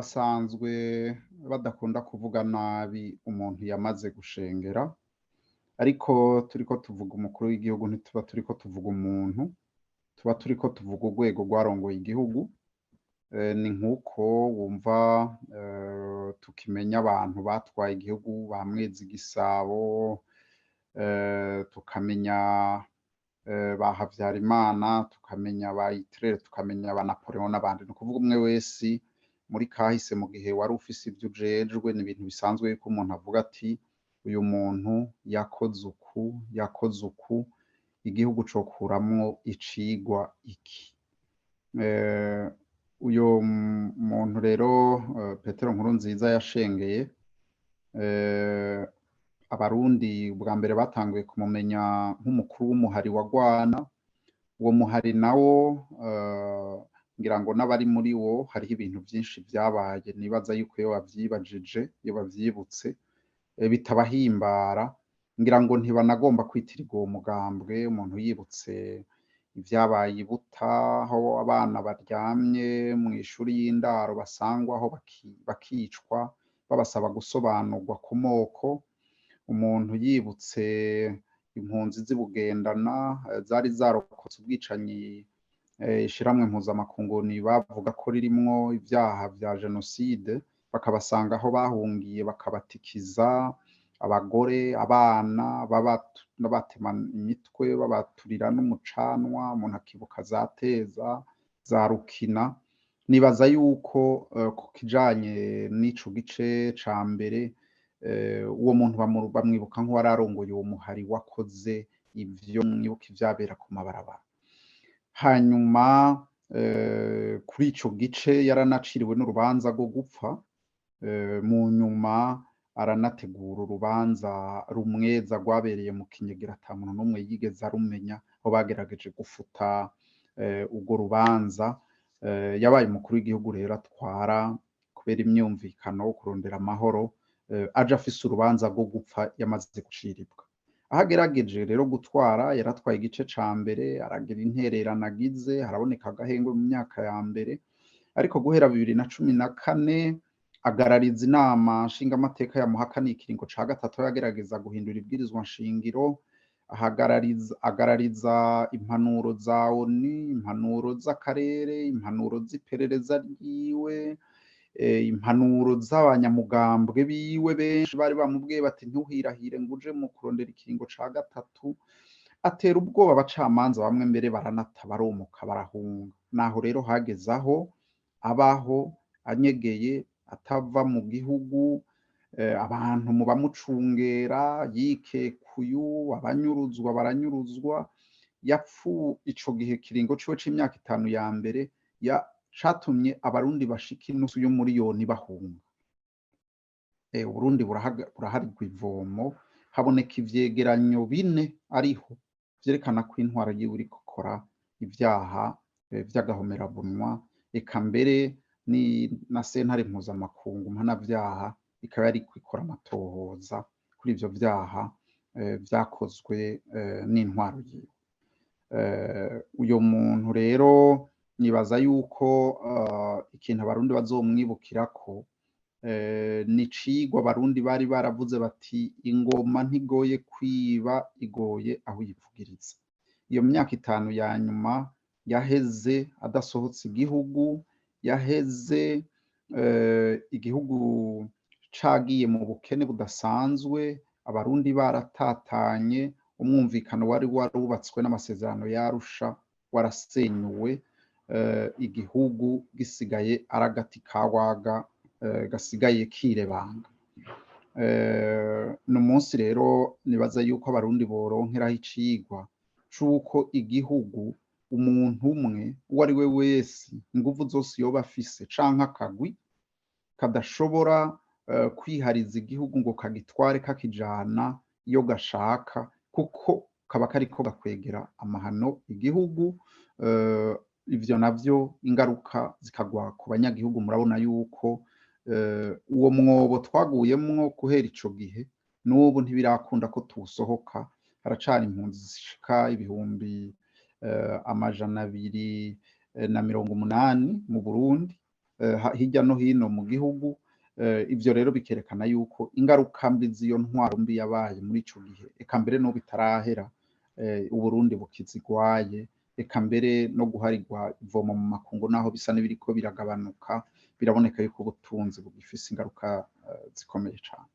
basanzwe badakunda kuvuga nabi umuntu yamaze gushengera, ariko turiko tuvuga umukuru w'igihugu ntituba turiko tuvuga umuntu, tuba turiko tuvuga urwego rwarongoye igihugu. Ni nk'uko wumva tukimenya abantu batwaye igihugu ba Mwezigisabo, tukamenya ba Havyarimana, tukamenya ba Hitler, tukamenya ba Napoleon n'abandi. Ni ukuvuga umwe wese muri kahise mu gihe wari ufise ivyo ujejwe, ni ibintu bisanzwe yuko umuntu avuga ati uyu muntu yakoze uku, igihugu cokuramwo icigwa iki. Uyo muntu rero Petero Nkurunziza yashengeye, abarundi bwa mbere batanguye kumumenya nk'umukuru w'umuhari wa Rwana. Uwo muhari nawo ngira ngo n'abari muri wo hariho ibintu vyinshi vyabaye, nibaza yuko iyo bavyibajije, iyo bavyibutse bitabahimbara, ngira ngo ntibanagomba kwitirirwa uwo mugambwe. Umuntu yibutse ivyabaye i Buta, aho abana baryamye mw'ishuri y'indaro basangwaho bakicwa babasaba gusobanurwa ku moko. Umuntu yibutse impunzi z'i Bugendana zari zarokotse ubwicanyi ishirahamwe mpuzamakungu bavuga ko ririmwo ivyaha vya jenoside, bakabasanga aho bahungiye bakabatikiza abagore, abana, babatema imitwe, babaturira n'umucanwa. Umuntu akibuka za Teza, za Rukina. Nibaza yuko ku kijanye n'ico gice ca mbere, uwo muntu bamwibuka nk'uwari arongoye uwo muhari wakoze ivyo, mwibuka ivyabera ku mabarabara. Hanyuma kuri ico gice yaranaciriwe n'urubanza rwo gupfa, mu nyuma aranategura urubanza rumweza rwabereye mu Kinyegera, ata muntu n'umwe yigeze arumenya, aho bagerageje gufuta urwo rubanza. Yabaye umukuru w'igihugu rero atwara kubera imyumvikano wo kurondera amahoro, aje afise urubanza rwo gupfa yamaze guciribwa. Aho agerageje rero gutwara, yaratwaye igice ca mbere, aragira intererano agize, haraboneka agahengwe mu myaka ya mbere, ariko guhera 2014 agarariza inama nshingamateka yamuhakaniye ikiringo ca gatatu, aho yagerageza guhindura ibwirizwa nshingiro, agarariza impanuro za ONU, impanuro z'akarere, impanuro z'iperereza ryiwe, impanuro z'abanyamugambwe biwe benshi bari bamubwiye bati ntuhirahire ngo uje mu kurondera ikiringo ca gatatu. Atera ubwoba abacamanza bamwe, mbere baranata baromoka barahunga. Naho rero hageze aho abaho anyegeye, atava mu gihugu, abantu mu bamucungera, yikekuye, abanyuruzwa baranyuruzwa. Ico gihe kiringo ciwe c'imyaka 5 ya mbere catumye abarundi bashika inusu y'umuriyoni bahunga. Uburundi buraharirwa ivomo, haboneka ivyegeranyo 4 ariho vyerekana ko intwaro yiwe iriko ikora ivyaha vy'agahomerabunwa, eka mbere na sentare mpuzamakungu mpanavyaha ikaba yariko ikora amatohoza kuri ivyo vyaha vyakozwe n'intwaro yiwe. Uyo muntu rero nibaza yuko ikintu abarundi bazomwibukirako ni icigwa abarundi bari baravuze bati ingoma ntigoye kwiba, igoye aho uyivugiriza. Iyo myaka 5 ya nyuma yaheze adasohotse igihugu, yaheze igihugu cagiye mu bukene budasanzwe, abarundi baratatanye, umwumvikano wari warubatswe n'amasezerano y'Arusha warasenyuwe, igihugu gisigaye aragati kawaga gasigaye kirebanga. No munsi rero nibaza yuko abarundi boronkeraho icigwa c'uko igihugu, umuntu umwe uwo ari we wese, inguvu zose yoba afise canke akagwi, kadashobora kwihariza igihugu ngo kagitware kakijana iyo gashaka, kuko kaba kariko gakwegera amahano igihugu. Ivyo navyo ingaruka zikagwa ku banyagihugu. Murabona yuko uwo mwobo twaguyemwo guhera ico gihe n'ubu ntibirakunda ko tuwusohoka. Haracari impunzi zishika 280 mu Burundi, hirya no hino mu gihugu. Ivyo rero bikerekana yuko ingaruka mbi z'iyo ntwaro mbi yabaye muri ico gihe, eka mbere n'ubu bitarahera, Uburundi bukizigwaye, eka mbere no guharirwa ivomo mu makungu naho bisa n'ibiriko biragabanuka, biraboneka yuko ubutunzi bugifise ingaruka zikomeye cane.